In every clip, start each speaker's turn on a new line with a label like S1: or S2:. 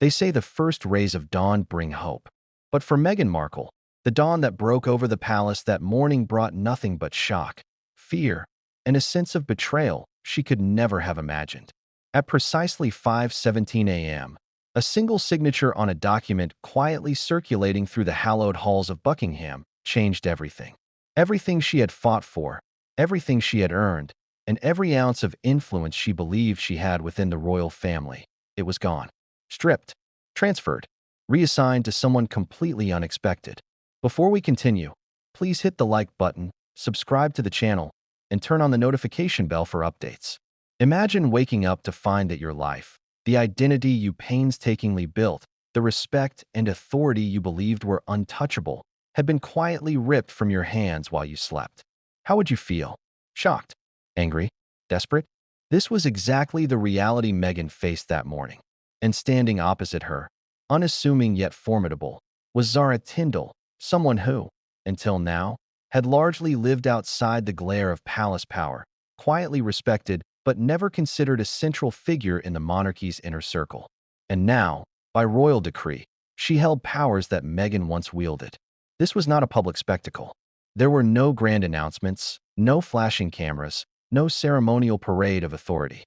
S1: They say the first rays of dawn bring hope. But for Meghan Markle, the dawn that broke over the palace that morning brought nothing but shock, fear, and a sense of betrayal she could never have imagined. At precisely 5:17 a.m., a single signature on a document quietly circulating through the hallowed halls of Buckingham changed everything. Everything she had fought for, everything she had earned, and every ounce of influence she believed she had within the royal family, it was gone. Stripped, transferred, reassigned to someone completely unexpected. Before we continue, please hit the like button, subscribe to the channel, and turn on the notification bell for updates. Imagine waking up to find that your life, the identity you painstakingly built, the respect and authority you believed were untouchable, had been quietly ripped from your hands while you slept. How would you feel? Shocked? Angry? Desperate? This was exactly the reality Meghan faced that morning. And standing opposite her, unassuming yet formidable, was Zara Tindall, someone who, until now, had largely lived outside the glare of palace power, quietly respected but never considered a central figure in the monarchy's inner circle. And now, by royal decree, she held powers that Meghan once wielded. This was not a public spectacle. There were no grand announcements, no flashing cameras, no ceremonial parade of authority.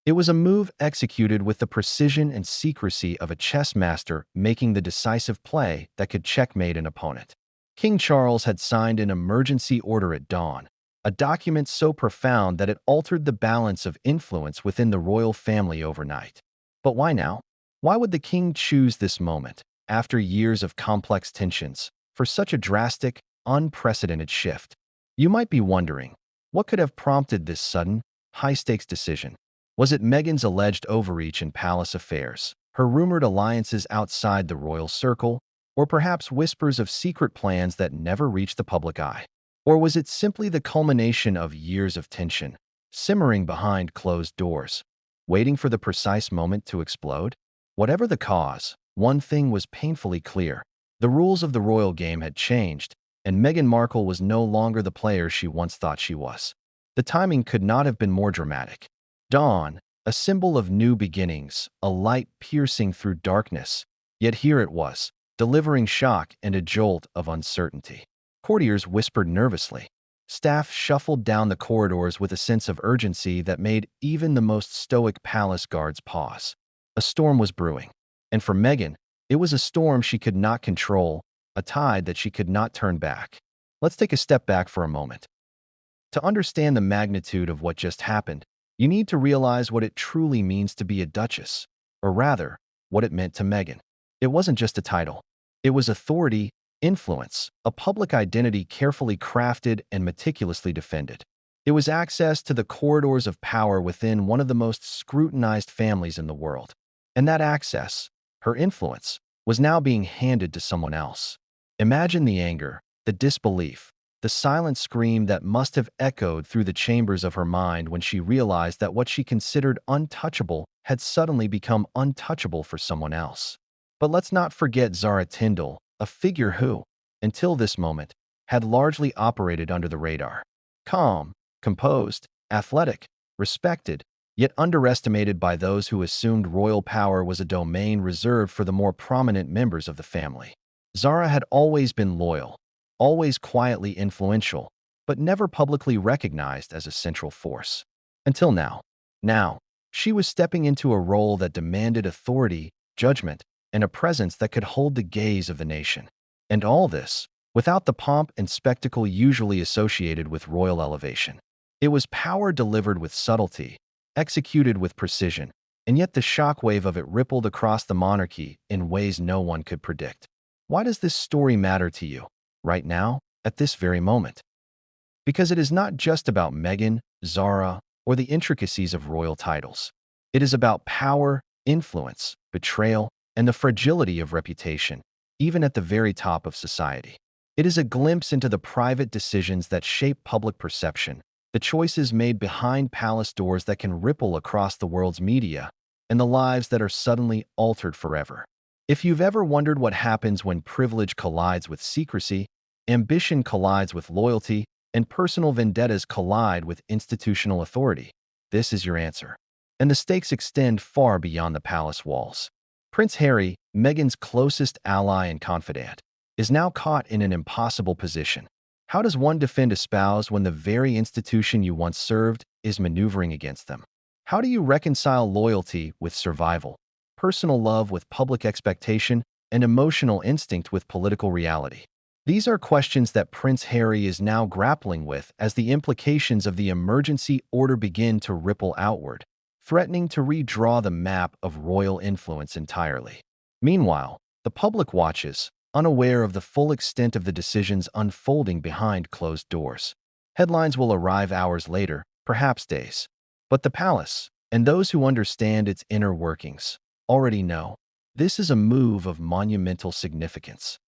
S1: It was a move executed with the precision and secrecy of a chess master making the decisive play that could checkmate an opponent. King Charles had signed an emergency order at dawn, a document so profound that it altered the balance of influence within the royal family overnight. But why now? Why would the king choose this moment, after years of complex tensions, for such a drastic, unprecedented shift? You might be wondering, what could have prompted this sudden, high-stakes decision? Was it Meghan's alleged overreach in palace affairs, her rumored alliances outside the royal circle, or perhaps whispers of secret plans that never reached the public eye? Or was it simply the culmination of years of tension, simmering behind closed doors, waiting for the precise moment to explode? Whatever the cause, one thing was painfully clear. The rules of the royal game had changed, and Meghan Markle was no longer the player she once thought she was. The timing could not have been more dramatic. Dawn, a symbol of new beginnings, a light piercing through darkness, yet here it was, delivering shock and a jolt of uncertainty. Courtiers whispered nervously. Staff shuffled down the corridors with a sense of urgency that made even the most stoic palace guards pause. A storm was brewing, and for Meghan, it was a storm she could not control, a tide that she could not turn back. Let's take a step back for a moment. To understand the magnitude of what just happened, you need to realize what it truly means to be a duchess, or rather, what it meant to Meghan. It wasn't just a title. It was authority, influence, a public identity carefully crafted and meticulously defended. It was access to the corridors of power within one of the most scrutinized families in the world. And that access, her influence, was now being handed to someone else. Imagine the anger, the disbelief, the silent scream that must have echoed through the chambers of her mind when she realized that what she considered untouchable had suddenly become untouchable for someone else. But let's not forget Zara Tindall, a figure who, until this moment, had largely operated under the radar. Calm, composed, athletic, respected, yet underestimated by those who assumed royal power was a domain reserved for the more prominent members of the family. Zara had always been loyal, always quietly influential, but never publicly recognized as a central force. Until now. Now, she was stepping into a role that demanded authority, judgment, and a presence that could hold the gaze of the nation. And all this, without the pomp and spectacle usually associated with royal elevation. It was power delivered with subtlety, executed with precision, and yet the shockwave of it rippled across the monarchy in ways no one could predict. Why does this story matter to you? Right now, at this very moment? Because it is not just about Meghan, Zara, or the intricacies of royal titles. It is about power, influence, betrayal, and the fragility of reputation, even at the very top of society. It is a glimpse into the private decisions that shape public perception, the choices made behind palace doors that can ripple across the world's media, and the lives that are suddenly altered forever. If you've ever wondered what happens when privilege collides with secrecy, ambition collides with loyalty, and personal vendettas collide with institutional authority, this is your answer. And the stakes extend far beyond the palace walls. Prince Harry, Meghan's closest ally and confidant, is now caught in an impossible position. How does one defend a spouse when the very institution you once served is maneuvering against them? How do you reconcile loyalty with survival, personal love with public expectation, and emotional instinct with political reality? These are questions that Prince Harry is now grappling with as the implications of the emergency order begin to ripple outward, threatening to redraw the map of royal influence entirely. Meanwhile, the public watches, unaware of the full extent of the decisions unfolding behind closed doors. Headlines will arrive hours later, perhaps days. But the palace, and those who understand its inner workings, already know this is a move of monumental significance.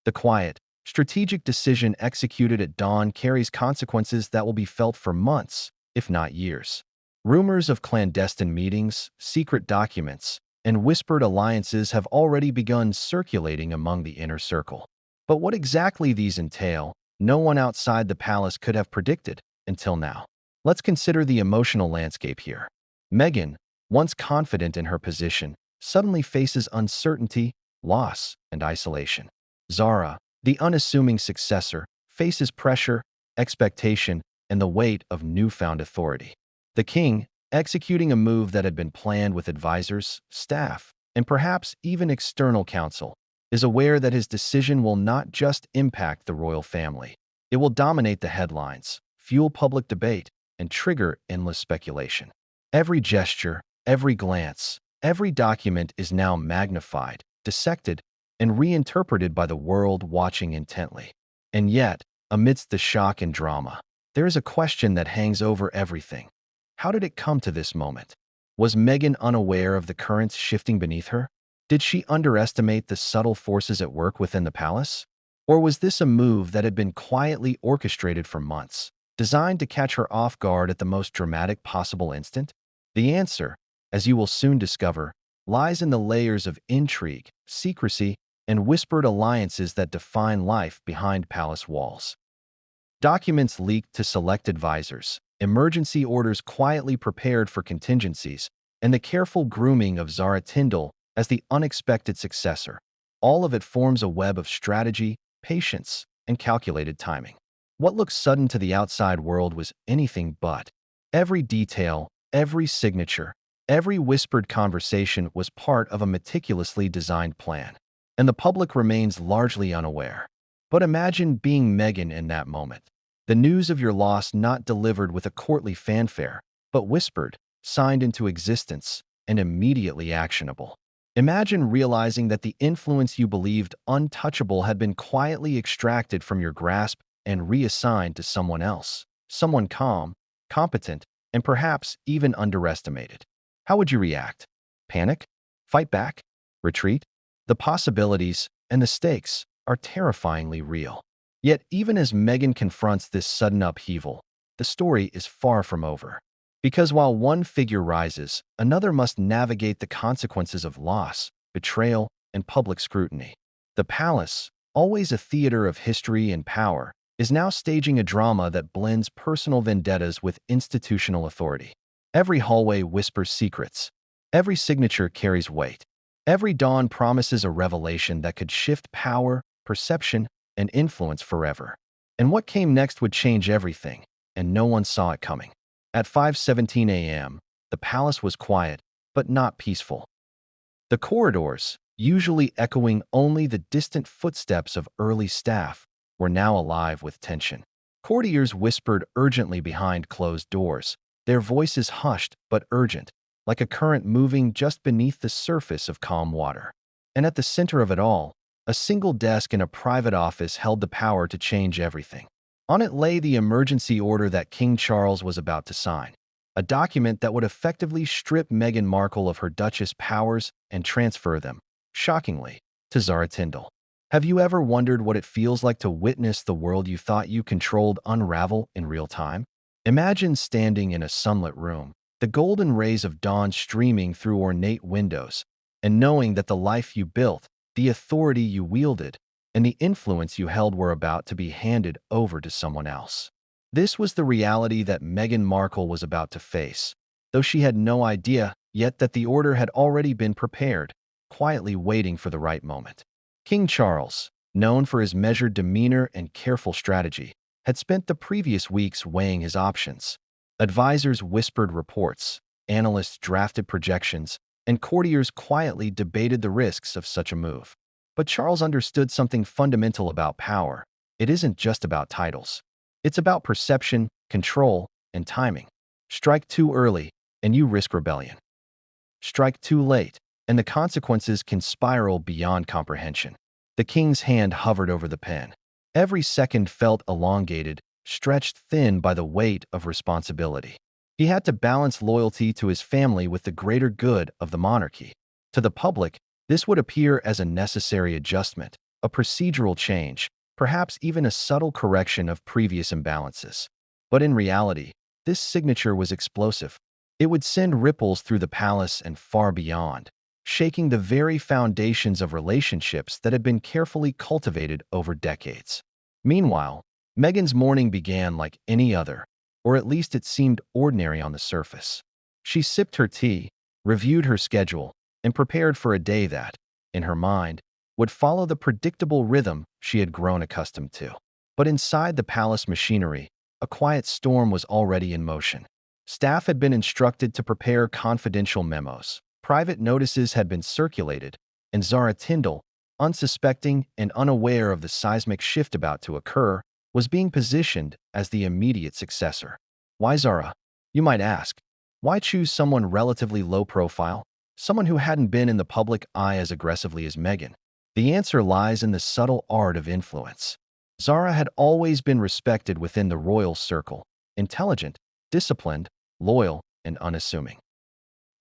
S1: The quiet, strategic decision executed at dawn carries consequences that will be felt for months, if not years. Rumors of clandestine meetings, secret documents, and whispered alliances have already begun circulating among the inner circle. But what exactly these entail, no one outside the palace could have predicted until now. Let's consider the emotional landscape here. Meghan, once confident in her position, suddenly faces uncertainty, loss, and isolation. Zara, the unassuming successor, faces pressure, expectation, and the weight of newfound authority. The king, executing a move that had been planned with advisors, staff, and perhaps even external counsel, is aware that his decision will not just impact the royal family. It will dominate the headlines, fuel public debate, and trigger endless speculation. Every gesture, every glance, every document is now magnified, dissected, and reinterpreted by the world watching intently. And yet, amidst the shock and drama, there is a question that hangs over everything. How did it come to this moment? Was Meghan unaware of the currents shifting beneath her? Did she underestimate the subtle forces at work within the palace? Or was this a move that had been quietly orchestrated for months, designed to catch her off guard at the most dramatic possible instant? The answer, as you will soon discover, lies in the layers of intrigue, secrecy, and whispered alliances that define life behind palace walls. Documents leaked to select advisors, emergency orders quietly prepared for contingencies, and the careful grooming of Zara Tindall as the unexpected successor. All of it forms a web of strategy, patience, and calculated timing. What looked sudden to the outside world was anything but. Every detail, every signature, every whispered conversation was part of a meticulously designed plan, and the public remains largely unaware. But imagine being Meghan in that moment. The news of your loss not delivered with a courtly fanfare, but whispered, signed into existence, and immediately actionable. Imagine realizing that the influence you believed untouchable had been quietly extracted from your grasp and reassigned to someone else, someone calm, competent, and perhaps even underestimated. How would you react? Panic? Fight back? Retreat? The possibilities and the stakes are terrifyingly real. Yet, even as Meghan confronts this sudden upheaval, the story is far from over. Because while one figure rises, another must navigate the consequences of loss, betrayal, and public scrutiny. The palace, always a theater of history and power, is now staging a drama that blends personal vendettas with institutional authority. Every hallway whispers secrets. Every signature carries weight. Every dawn promises a revelation that could shift power, perception, and influence forever. And what came next would change everything, and no one saw it coming. At 5:17 a.m., the palace was quiet, but not peaceful. The corridors, usually echoing only the distant footsteps of early staff, were now alive with tension. Courtiers whispered urgently behind closed doors, their voices hushed but urgent, like a current moving just beneath the surface of calm water. And at the center of it all, a single desk in a private office held the power to change everything. On it lay the emergency order that King Charles was about to sign, a document that would effectively strip Meghan Markle of her Duchess powers and transfer them, shockingly, to Zara Tindall. Have you ever wondered what it feels like to witness the world you thought you controlled unravel in real time? Imagine standing in a sunlit room, the golden rays of dawn streaming through ornate windows, and knowing that the life you built, the authority you wielded, and the influence you held were about to be handed over to someone else. This was the reality that Meghan Markle was about to face, though she had no idea yet that the order had already been prepared, quietly waiting for the right moment. King Charles, known for his measured demeanor and careful strategy, had spent the previous weeks weighing his options. Advisors whispered reports, analysts drafted projections, and courtiers quietly debated the risks of such a move. But Charles understood something fundamental about power. It isn't just about titles. It's about perception, control, and timing. Strike too early, and you risk rebellion. Strike too late, and the consequences can spiral beyond comprehension. The king's hand hovered over the pen. Every second felt elongated, stretched thin by the weight of responsibility. He had to balance loyalty to his family with the greater good of the monarchy. To the public, this would appear as a necessary adjustment, a procedural change, perhaps even a subtle correction of previous imbalances. But in reality, this signature was explosive. It would send ripples through the palace and far beyond, shaking the very foundations of relationships that had been carefully cultivated over decades. Meanwhile, Meghan's morning began like any other, or at least it seemed ordinary on the surface. She sipped her tea, reviewed her schedule, and prepared for a day that, in her mind, would follow the predictable rhythm she had grown accustomed to. But inside the palace machinery, a quiet storm was already in motion. Staff had been instructed to prepare confidential memos. Private notices had been circulated, and Zara Tindall, unsuspecting and unaware of the seismic shift about to occur, was being positioned as the immediate successor. Why Zara? You might ask. Why choose someone relatively low profile? Someone who hadn't been in the public eye as aggressively as Meghan? The answer lies in the subtle art of influence. Zara had always been respected within the royal circle, intelligent, disciplined, loyal, and unassuming.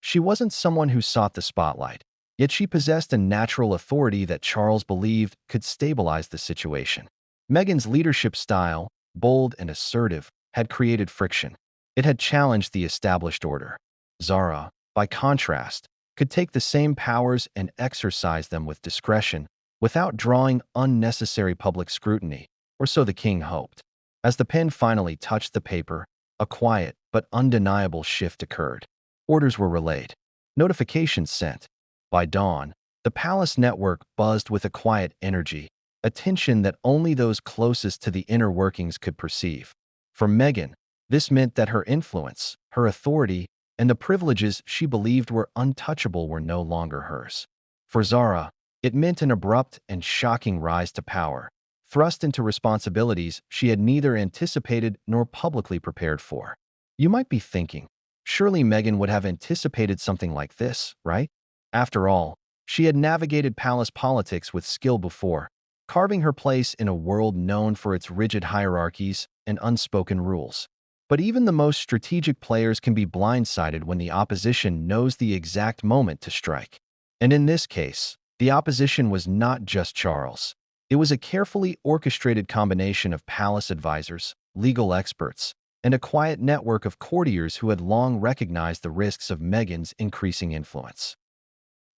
S1: She wasn't someone who sought the spotlight, yet she possessed a natural authority that Charles believed could stabilize the situation. Meghan's leadership style, bold and assertive, had created friction. It had challenged the established order. Zara, by contrast, could take the same powers and exercise them with discretion without drawing unnecessary public scrutiny, or so the king hoped. As the pen finally touched the paper, a quiet but undeniable shift occurred. Orders were relayed. Notifications sent. By dawn, the palace network buzzed with a quiet energy, a tension that only those closest to the inner workings could perceive. For Meghan, this meant that her influence, her authority, and the privileges she believed were untouchable were no longer hers. For Zara, it meant an abrupt and shocking rise to power, thrust into responsibilities she had neither anticipated nor publicly prepared for. You might be thinking, surely Meghan would have anticipated something like this, right? After all, she had navigated palace politics with skill before, carving her place in a world known for its rigid hierarchies and unspoken rules. But even the most strategic players can be blindsided when the opposition knows the exact moment to strike. And in this case, the opposition was not just Charles. It was a carefully orchestrated combination of palace advisors, legal experts, and a quiet network of courtiers who had long recognized the risks of Meghan's increasing influence.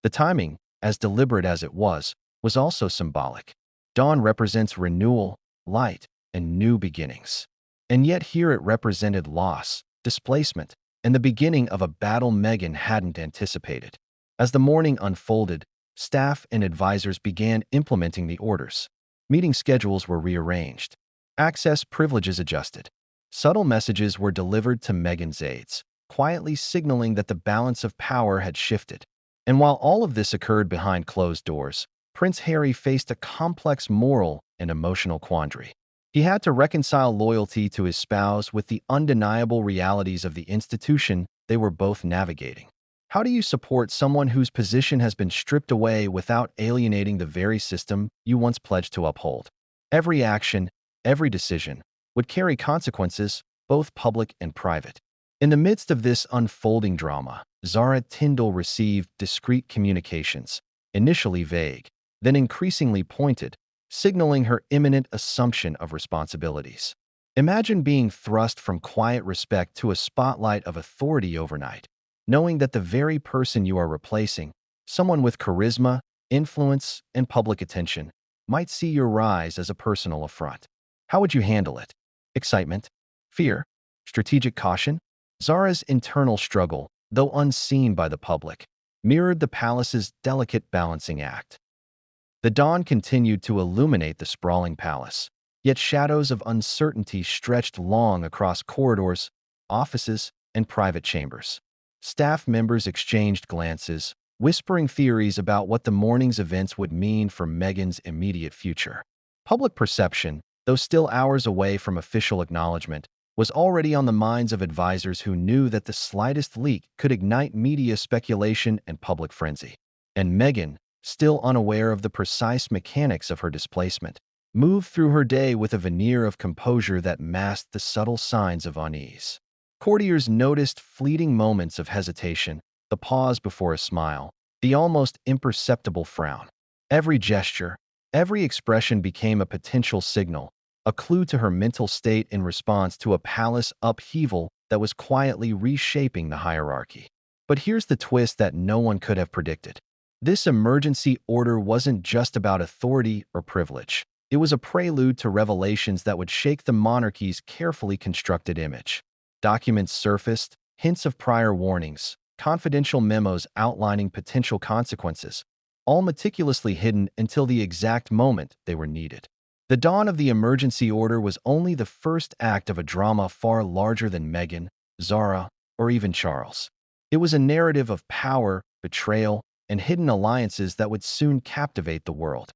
S1: The timing, as deliberate as it was also symbolic. Dawn represents renewal, light, and new beginnings. And yet here it represented loss, displacement, and the beginning of a battle Meghan hadn't anticipated. As the morning unfolded, staff and advisors began implementing the orders. Meeting schedules were rearranged. Access privileges adjusted. Subtle messages were delivered to Meghan's aides, quietly signaling that the balance of power had shifted. And while all of this occurred behind closed doors, Prince Harry faced a complex moral and emotional quandary. He had to reconcile loyalty to his spouse with the undeniable realities of the institution they were both navigating. How do you support someone whose position has been stripped away without alienating the very system you once pledged to uphold? Every action, every decision, would carry consequences, both public and private. In the midst of this unfolding drama, Zara Tindall received discreet communications, initially vague, then increasingly pointed, signaling her imminent assumption of responsibilities. Imagine being thrust from quiet respect to a spotlight of authority overnight, knowing that the very person you are replacing, someone with charisma, influence, and public attention, might see your rise as a personal affront. How would you handle it? Excitement? Fear? Strategic caution? Zara's internal struggle, though unseen by the public, mirrored the palace's delicate balancing act. The dawn continued to illuminate the sprawling palace, yet shadows of uncertainty stretched long across corridors, offices, and private chambers. Staff members exchanged glances, whispering theories about what the morning's events would mean for Meghan's immediate future. Public perception, though still hours away from official acknowledgement, was already on the minds of advisors who knew that the slightest leak could ignite media speculation and public frenzy. And Meghan, still unaware of the precise mechanics of her displacement, moved through her day with a veneer of composure that masked the subtle signs of unease. Courtiers noticed fleeting moments of hesitation, the pause before a smile, the almost imperceptible frown. Every gesture, every expression became a potential signal, a clue to her mental state in response to a palace upheaval that was quietly reshaping the hierarchy. But here's the twist that no one could have predicted. This emergency order wasn't just about authority or privilege. It was a prelude to revelations that would shake the monarchy's carefully constructed image. Documents surfaced, hints of prior warnings, confidential memos outlining potential consequences, all meticulously hidden until the exact moment they were needed. The dawn of the emergency order was only the first act of a drama far larger than Meghan, Zara, or even Charles. It was a narrative of power, betrayal, and hidden alliances that would soon captivate the world.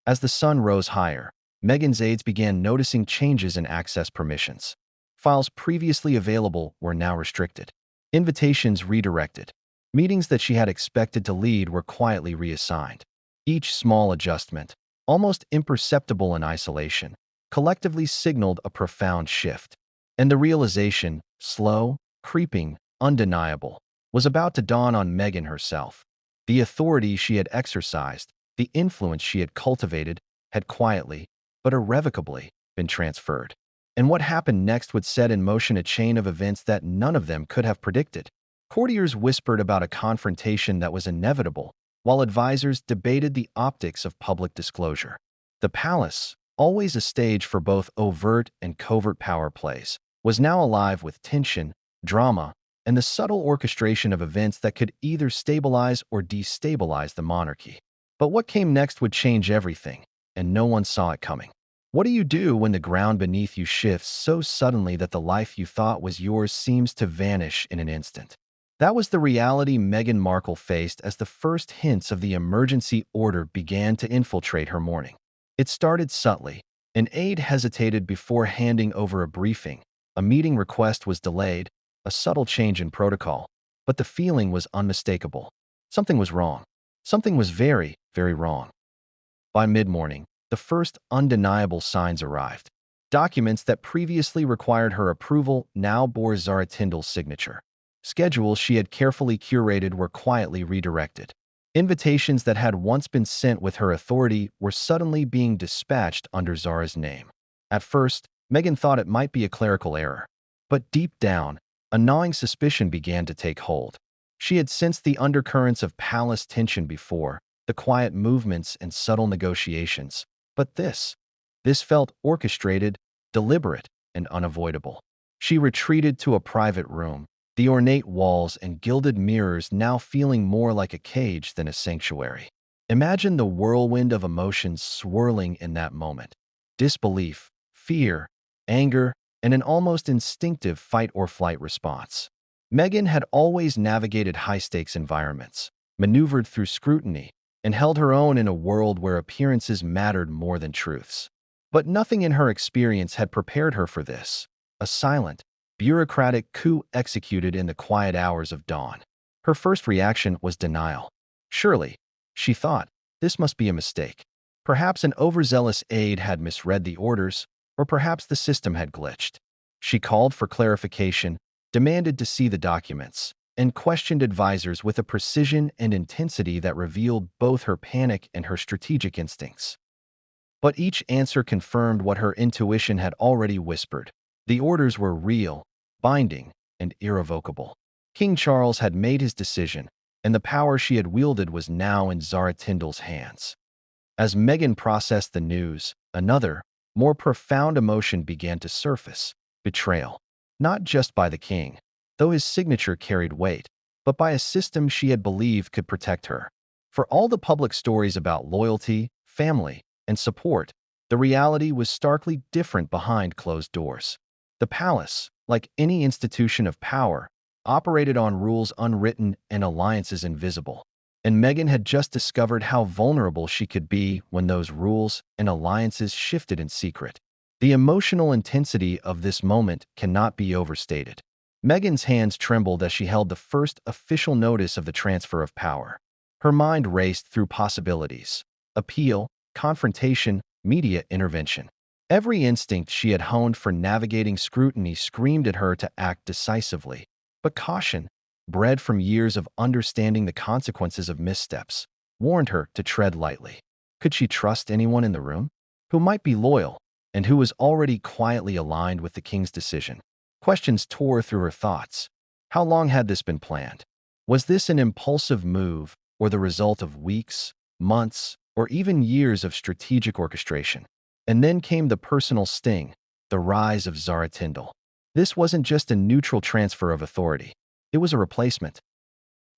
S1: As the sun rose higher, Meghan's aides began noticing changes in access permissions. Files previously available were now restricted. Invitations redirected. Meetings that she had expected to lead were quietly reassigned. Each small adjustment, almost imperceptible in isolation, collectively signaled a profound shift. And the realization, slow, creeping, undeniable, was about to dawn on Meghan herself. The authority she had exercised, the influence she had cultivated, had quietly, but irrevocably, been transferred. And what happened next would set in motion a chain of events that none of them could have predicted. Courtiers whispered about a confrontation that was inevitable, while advisors debated the optics of public disclosure. The palace, always a stage for both overt and covert power plays, was now alive with tension, drama, and the subtle orchestration of events that could either stabilize or destabilize the monarchy. But what came next would change everything, and no one saw it coming. What do you do when the ground beneath you shifts so suddenly that the life you thought was yours seems to vanish in an instant? That was the reality Meghan Markle faced as the first hints of the emergency order began to infiltrate her morning. It started subtly. An aide hesitated before handing over a briefing. A meeting request was delayed, a subtle change in protocol, but the feeling was unmistakable. Something was wrong. Something was very, very wrong. By mid-morning, the first undeniable signs arrived. Documents that previously required her approval now bore Zara Tindall's signature. Schedules she had carefully curated were quietly redirected. Invitations that had once been sent with her authority were suddenly being dispatched under Zara's name. At first, Meghan thought it might be a clerical error. But deep down, a gnawing suspicion began to take hold. She had sensed the undercurrents of palace tension before, the quiet movements and subtle negotiations. But this felt orchestrated, deliberate, and unavoidable. She retreated to a private room, the ornate walls and gilded mirrors now feeling more like a cage than a sanctuary. Imagine the whirlwind of emotions swirling in that moment. Disbelief, fear, anger, and an almost instinctive fight-or-flight response. Meghan had always navigated high-stakes environments, maneuvered through scrutiny, and held her own in a world where appearances mattered more than truths. But nothing in her experience had prepared her for this. A silent, bureaucratic coup executed in the quiet hours of dawn. Her first reaction was denial. Surely, she thought, this must be a mistake. Perhaps an overzealous aide had misread the orders, or perhaps the system had glitched. She called for clarification, demanded to see the documents, and questioned advisors with a precision and intensity that revealed both her panic and her strategic instincts. But each answer confirmed what her intuition had already whispered. The orders were real, binding, and irrevocable. King Charles had made his decision, and the power she had wielded was now in Zara Tindall's hands. As Meghan processed the news, another, more profound emotion began to surface: betrayal. Not just by the king, though his signature carried weight, but by a system she had believed could protect her. For all the public stories about loyalty, family, and support, the reality was starkly different behind closed doors. The palace, like any institution of power, operated on rules unwritten and alliances invisible. And Meghan had just discovered how vulnerable she could be when those rules and alliances shifted in secret. The emotional intensity of this moment cannot be overstated. Meghan's hands trembled as she held the first official notice of the transfer of power. Her mind raced through possibilities: appeal, confrontation, media intervention. Every instinct she had honed for navigating scrutiny screamed at her to act decisively. But caution, bred from years of understanding the consequences of missteps, warned her to tread lightly. Could she trust anyone in the room? Who might be loyal, and who was already quietly aligned with the king's decision? Questions tore through her thoughts. How long had this been planned? Was this an impulsive move, or the result of weeks, months, or even years of strategic orchestration? And then came the personal sting, the rise of Zara Tindall. This wasn't just a neutral transfer of authority. It was a replacement.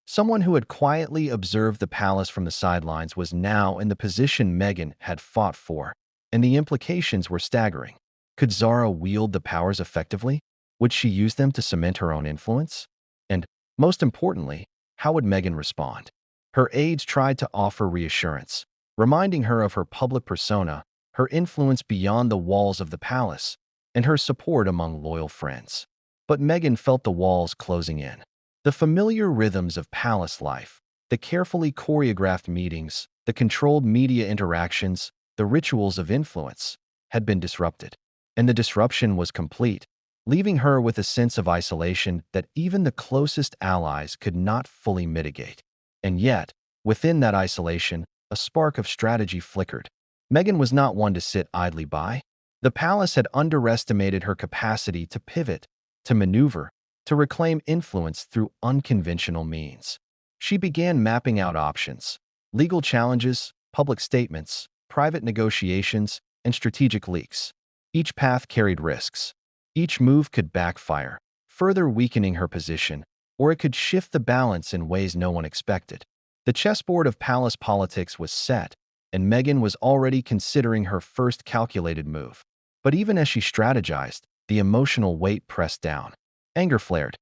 S1: Someone who had quietly observed the palace from the sidelines was now in the position Meghan had fought for, and the implications were staggering. Could Zara wield the powers effectively? Would she use them to cement her own influence? And, most importantly, how would Meghan respond? Her aides tried to offer reassurance, reminding her of her public persona, her influence beyond the walls of the palace, and her support among loyal friends. But Meghan felt the walls closing in. The familiar rhythms of palace life, the carefully choreographed meetings, the controlled media interactions, the rituals of influence, had been disrupted. And the disruption was complete, leaving her with a sense of isolation that even the closest allies could not fully mitigate. And yet, within that isolation, a spark of strategy flickered. Meghan was not one to sit idly by. The palace had underestimated her capacity to pivot, to maneuver, to reclaim influence through unconventional means. She began mapping out options: legal challenges, public statements, private negotiations, and strategic leaks. Each path carried risks. Each move could backfire, further weakening her position, or it could shift the balance in ways no one expected. The chessboard of palace politics was set, and Meghan was already considering her first calculated move. But even as she strategized, the emotional weight pressed down. Anger flared.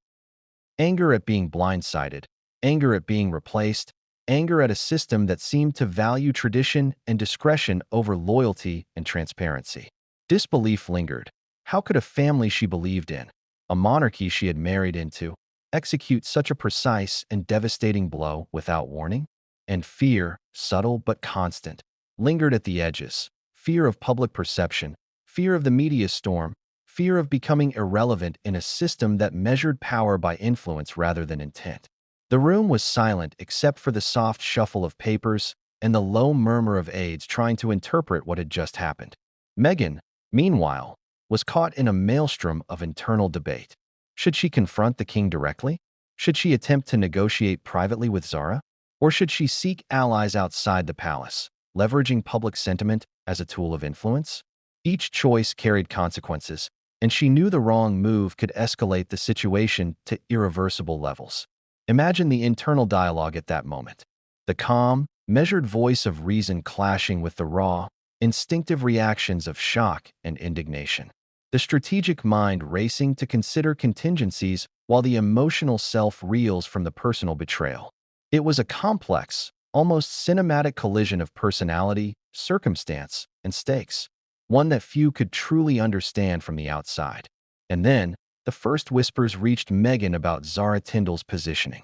S1: Anger at being blindsided, anger at being replaced, anger at a system that seemed to value tradition and discretion over loyalty and transparency. Disbelief lingered. How could a family she believed in, a monarchy she had married into, execute such a precise and devastating blow without warning? And fear, subtle but constant, lingered at the edges. Fear of public perception, fear of the media storm, fear of becoming irrelevant in a system that measured power by influence rather than intent. The room was silent except for the soft shuffle of papers and the low murmur of aides trying to interpret what had just happened. Meghan, meanwhile, was caught in a maelstrom of internal debate. Should she confront the king directly? Should she attempt to negotiate privately with Zara? Or should she seek allies outside the palace, leveraging public sentiment as a tool of influence? Each choice carried consequences, and she knew the wrong move could escalate the situation to irreversible levels. Imagine the internal dialogue at that moment. The calm, measured voice of reason clashing with the raw, instinctive reactions of shock and indignation. The strategic mind racing to consider contingencies while the emotional self reels from the personal betrayal. It was a complex, almost cinematic collision of personality, circumstance, and stakes, one that few could truly understand from the outside. And then, the first whispers reached Meghan about Zara Tindall's positioning.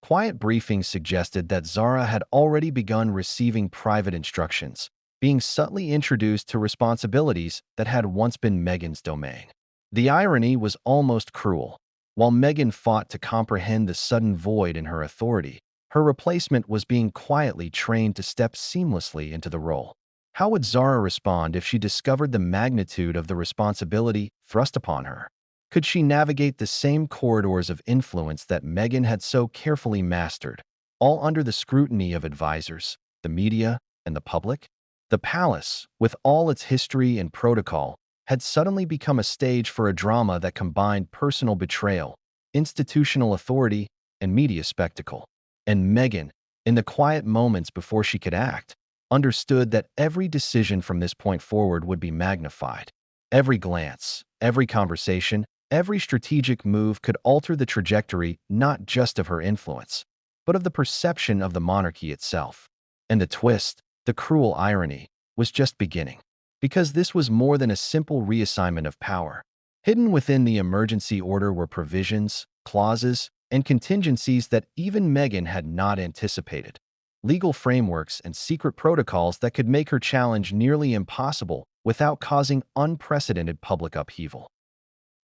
S1: Quiet briefings suggested that Zara had already begun receiving private instructions, being subtly introduced to responsibilities that had once been Meghan's domain. The irony was almost cruel. While Meghan fought to comprehend the sudden void in her authority, her replacement was being quietly trained to step seamlessly into the role. How would Zara respond if she discovered the magnitude of the responsibility thrust upon her? Could she navigate the same corridors of influence that Meghan had so carefully mastered, all under the scrutiny of advisors, the media, and the public? The palace, with all its history and protocol, had suddenly become a stage for a drama that combined personal betrayal, institutional authority, and media spectacle. And Meghan, in the quiet moments before she could act, understood that every decision from this point forward would be magnified. Every glance, every conversation, every strategic move could alter the trajectory not just of her influence, but of the perception of the monarchy itself. And the twist, the cruel irony, was just beginning. Because this was more than a simple reassignment of power. Hidden within the emergency order were provisions, clauses, and contingencies that even Meghan had not anticipated. Legal frameworks and secret protocols that could make her challenge nearly impossible without causing unprecedented public upheaval.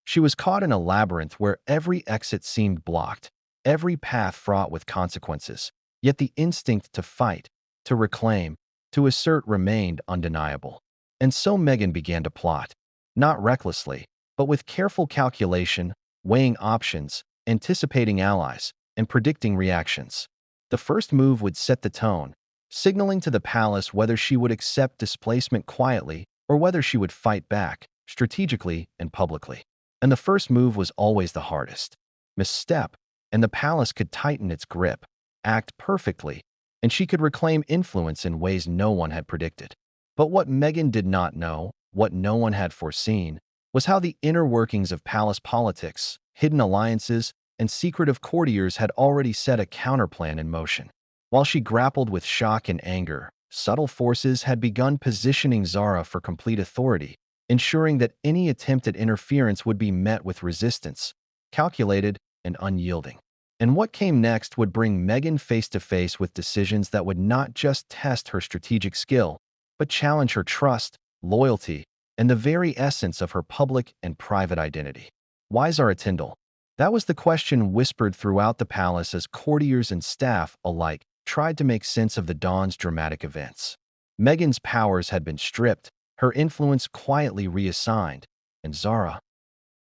S1: She was caught in a labyrinth where every exit seemed blocked, every path fraught with consequences, yet the instinct to fight, to reclaim, to assert remained undeniable. And so Meghan began to plot, not recklessly, but with careful calculation, weighing options, anticipating allies, and predicting reactions. The first move would set the tone, signaling to the palace whether she would accept displacement quietly or whether she would fight back, strategically and publicly. And the first move was always the hardest. Misstep, and the palace could tighten its grip, act perfectly, and she could reclaim influence in ways no one had predicted. But what Meghan did not know, what no one had foreseen, was how the inner workings of palace politics, hidden alliances, and secretive courtiers had already set a counterplan in motion. While she grappled with shock and anger, subtle forces had begun positioning Zara for complete authority, ensuring that any attempt at interference would be met with resistance, calculated and unyielding. And what came next would bring Meghan face to face with decisions that would not just test her strategic skill, but challenge her trust, loyalty, and the very essence of her public and private identity. Why Zara Tindall? That was the question whispered throughout the palace as courtiers and staff alike tried to make sense of the dawn's dramatic events. Meghan's powers had been stripped, her influence quietly reassigned, and Zara,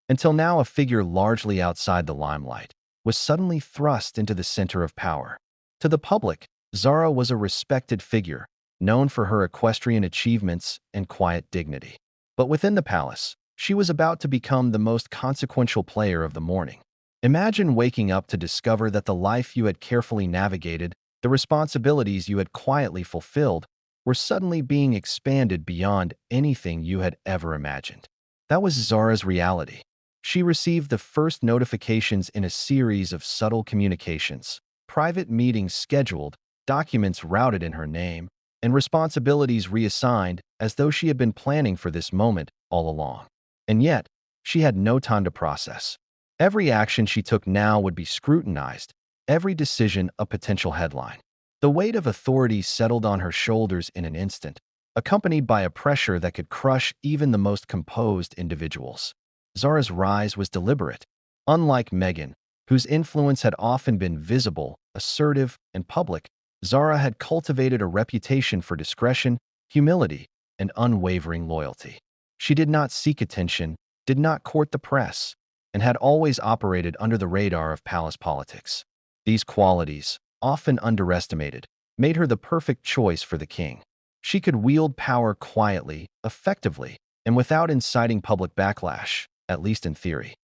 S1: until now a figure largely outside the limelight, was suddenly thrust into the center of power. To the public, Zara was a respected figure, known for her equestrian achievements and quiet dignity. But within the palace, she was about to become the most consequential player of the morning. Imagine waking up to discover that the life you had carefully navigated, the responsibilities you had quietly fulfilled, were suddenly being expanded beyond anything you had ever imagined. That was Zara's reality. She received the first notifications in a series of subtle communications, private meetings scheduled, documents routed in her name, and responsibilities reassigned as though she had been planning for this moment all along. And yet, she had no time to process. Every action she took now would be scrutinized, every decision a potential headline. The weight of authority settled on her shoulders in an instant, accompanied by a pressure that could crush even the most composed individuals. Zara's rise was deliberate. Unlike Meghan, whose influence had often been visible, assertive, and public, Zara had cultivated a reputation for discretion, humility, and unwavering loyalty. She did not seek attention, did not court the press, and had always operated under the radar of palace politics. These qualities, often underestimated, made her the perfect choice for the king. She could wield power quietly, effectively, and without inciting public backlash, at least in theory.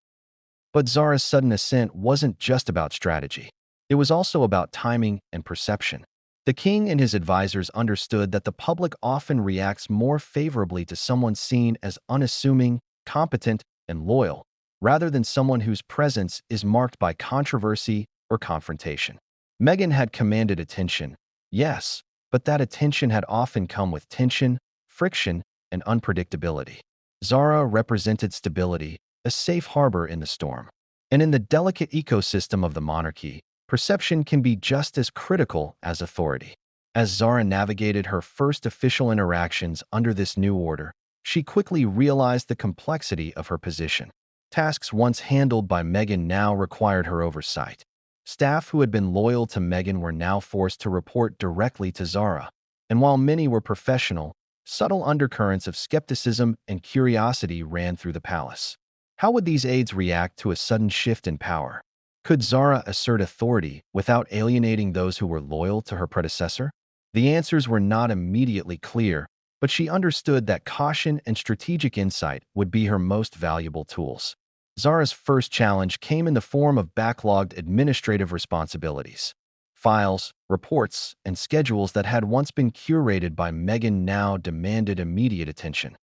S1: But Zara's sudden ascent wasn't just about strategy. It was also about timing and perception. The king and his advisors understood that the public often reacts more favorably to someone seen as unassuming, competent, and loyal, rather than someone whose presence is marked by controversy or confrontation. Meghan had commanded attention, yes, but that attention had often come with tension, friction, and unpredictability. Zara represented stability, a safe harbor in the storm. And in the delicate ecosystem of the monarchy, perception can be just as critical as authority. As Zara navigated her first official interactions under this new order, she quickly realized the complexity of her position. Tasks once handled by Meghan now required her oversight. Staff who had been loyal to Meghan were now forced to report directly to Zara. And while many were professional, subtle undercurrents of skepticism and curiosity ran through the palace. How would these aides react to a sudden shift in power? Could Zara assert authority without alienating those who were loyal to her predecessor? The answers were not immediately clear, but she understood that caution and strategic insight would be her most valuable tools. Zara's first challenge came in the form of backlogged administrative responsibilities. Files, reports, and schedules that had once been curated by Meghan now demanded immediate attention.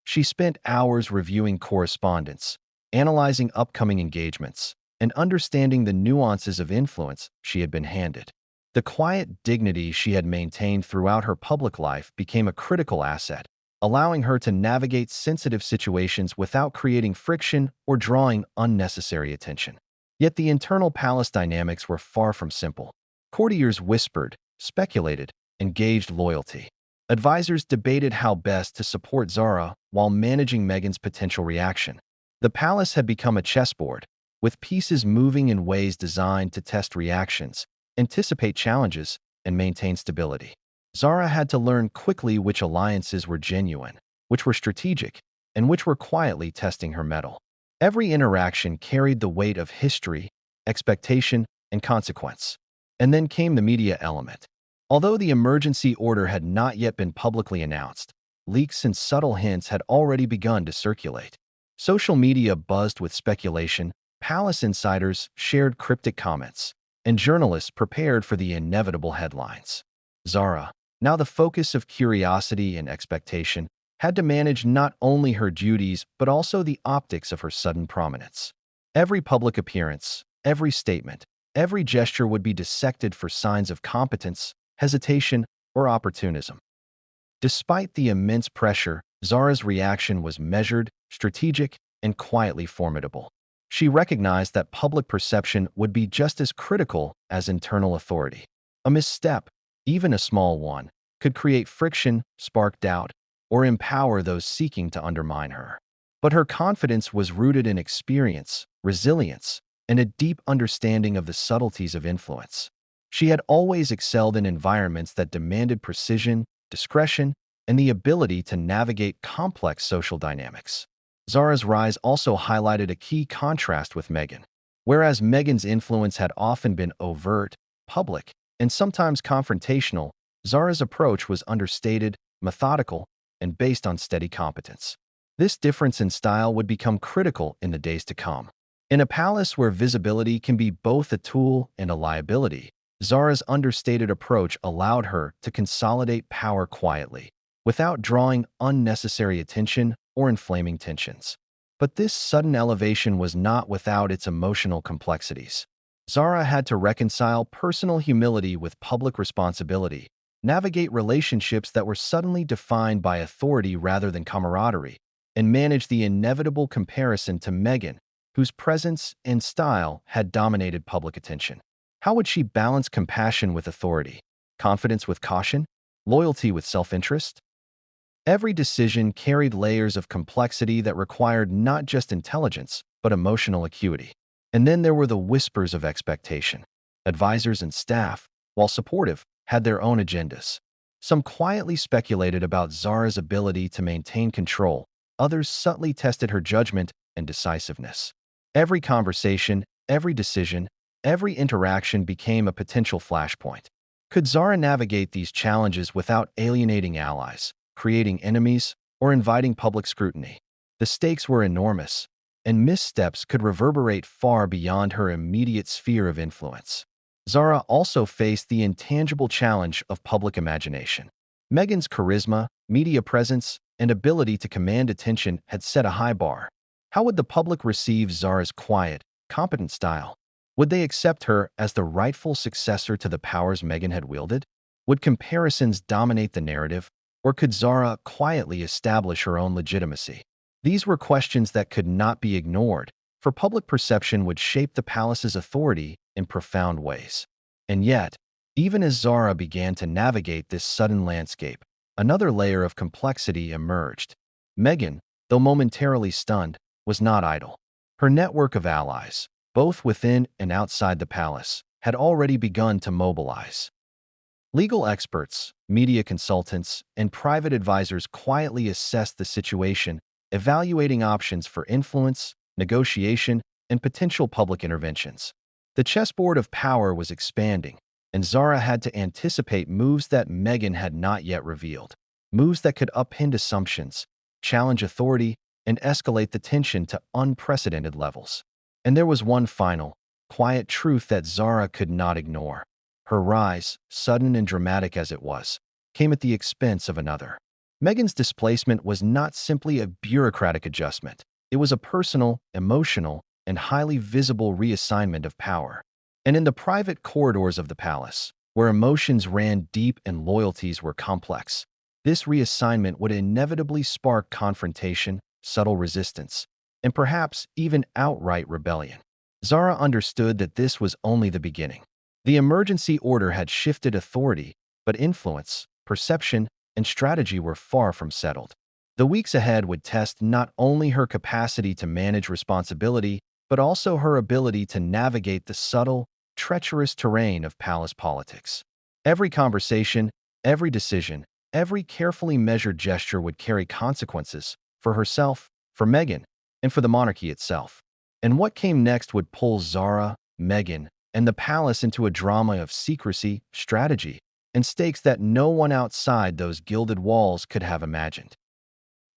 S1: She spent hours reviewing correspondence, analyzing upcoming engagements, and understanding the nuances of influence she had been handed. The quiet dignity she had maintained throughout her public life became a critical asset, allowing her to navigate sensitive situations without creating friction or drawing unnecessary attention. Yet the internal palace dynamics were far from simple. Courtiers whispered, speculated, and gauged loyalty. Advisors debated how best to support Zara while managing Meghan's potential reaction. The palace had become a chessboard, with pieces moving in ways designed to test reactions, anticipate challenges, and maintain stability. Zara had to learn quickly which alliances were genuine, which were strategic, and which were quietly testing her mettle. Every interaction carried the weight of history, expectation, and consequence. And then came the media element. Although the emergency order had not yet been publicly announced, leaks and subtle hints had already begun to circulate. Social media buzzed with speculation, palace insiders shared cryptic comments, and journalists prepared for the inevitable headlines. Zara, now the focus of curiosity and expectation, had to manage not only her duties but also the optics of her sudden prominence. Every public appearance, every statement, every gesture would be dissected for signs of competence, hesitation, or opportunism. Despite the immense pressure, Zara's reaction was measured, strategic, and quietly formidable. She recognized that public perception would be just as critical as internal authority. A misstep, even a small one, could create friction, spark doubt, or empower those seeking to undermine her. But her confidence was rooted in experience, resilience, and a deep understanding of the subtleties of influence. She had always excelled in environments that demanded precision, discretion, and the ability to navigate complex social dynamics. Zara's rise also highlighted a key contrast with Meghan. Whereas Meghan's influence had often been overt, public, and sometimes confrontational, Zara's approach was understated, methodical, and based on steady competence. This difference in style would become critical in the days to come. In a palace where visibility can be both a tool and a liability, Zara's understated approach allowed her to consolidate power quietly, without drawing unnecessary attention or inflaming tensions. But this sudden elevation was not without its emotional complexities. Zara had to reconcile personal humility with public responsibility, navigate relationships that were suddenly defined by authority rather than camaraderie, and manage the inevitable comparison to Meghan, whose presence and style had dominated public attention. How would she balance compassion with authority, confidence with caution, loyalty with self-interest? Every decision carried layers of complexity that required not just intelligence, but emotional acuity. And then there were the whispers of expectation. Advisors and staff, while supportive, had their own agendas. Some quietly speculated about Zara's ability to maintain control, others subtly tested her judgment and decisiveness. Every conversation, every decision, every interaction became a potential flashpoint. Could Zara navigate these challenges without alienating allies, creating enemies, or inviting public scrutiny? The stakes were enormous, and missteps could reverberate far beyond her immediate sphere of influence. Zara also faced the intangible challenge of public imagination. Meghan's charisma, media presence, and ability to command attention had set a high bar. How would the public receive Zara's quiet, competent style? Would they accept her as the rightful successor to the powers Meghan had wielded? Would comparisons dominate the narrative, or could Zara quietly establish her own legitimacy? These were questions that could not be ignored, for public perception would shape the palace's authority in profound ways. And yet, even as Zara began to navigate this sudden landscape, another layer of complexity emerged. Meghan, though momentarily stunned, was not idle. Her network of allies, both within and outside the palace, had already begun to mobilize. Legal experts, media consultants, and private advisors quietly assessed the situation, evaluating options for influence, negotiation, and potential public interventions. The chessboard of power was expanding, and Zara had to anticipate moves that Meghan had not yet revealed. Moves that could upend assumptions, challenge authority, and escalate the tension to unprecedented levels. And there was one final, quiet truth that Zara could not ignore. Her rise, sudden and dramatic as it was, came at the expense of another. Meghan's displacement was not simply a bureaucratic adjustment. It was a personal, emotional, and highly visible reassignment of power. And in the private corridors of the palace, where emotions ran deep and loyalties were complex, this reassignment would inevitably spark confrontation, subtle resistance, and perhaps even outright rebellion. Zara understood that this was only the beginning. The emergency order had shifted authority, but influence, perception, and strategy were far from settled. The weeks ahead would test not only her capacity to manage responsibility, but also her ability to navigate the subtle, treacherous terrain of palace politics. Every conversation, every decision, every carefully measured gesture would carry consequences for herself, for Meghan, and for the monarchy itself. And what came next would pull Zara, Meghan, and the palace into a drama of secrecy, strategy, and stakes that no one outside those gilded walls could have imagined.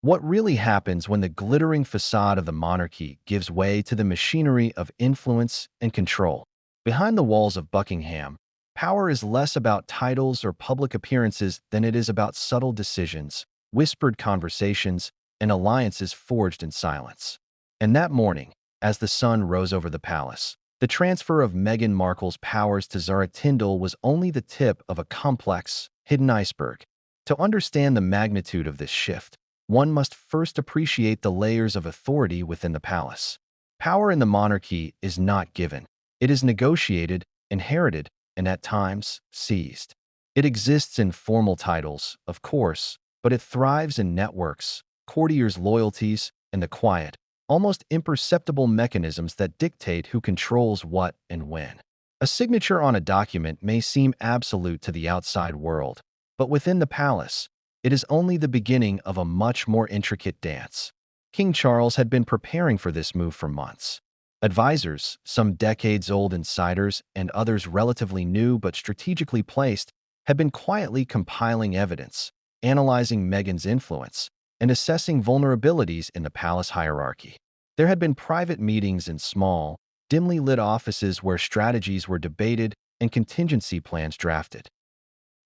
S1: What really happens when the glittering facade of the monarchy gives way to the machinery of influence and control? Behind the walls of Buckingham, power is less about titles or public appearances than it is about subtle decisions, whispered conversations, and alliances forged in silence. And that morning, as the sun rose over the palace, the transfer of Meghan Markle's powers to Zara Tindall was only the tip of a complex, hidden iceberg. To understand the magnitude of this shift, one must first appreciate the layers of authority within the palace. Power in the monarchy is not given. It is negotiated, inherited, and at times, seized. It exists in formal titles, of course, but it thrives in networks, courtiers' loyalties, and the quiet, almost imperceptible mechanisms that dictate who controls what and when. A signature on a document may seem absolute to the outside world, but within the palace, it is only the beginning of a much more intricate dance. King Charles had been preparing for this move for months. Advisors, some decades-old insiders and others relatively new but strategically placed, had been quietly compiling evidence, analyzing Meghan's influence, and assessing vulnerabilities in the palace hierarchy. There had been private meetings in small, dimly lit offices where strategies were debated and contingency plans drafted.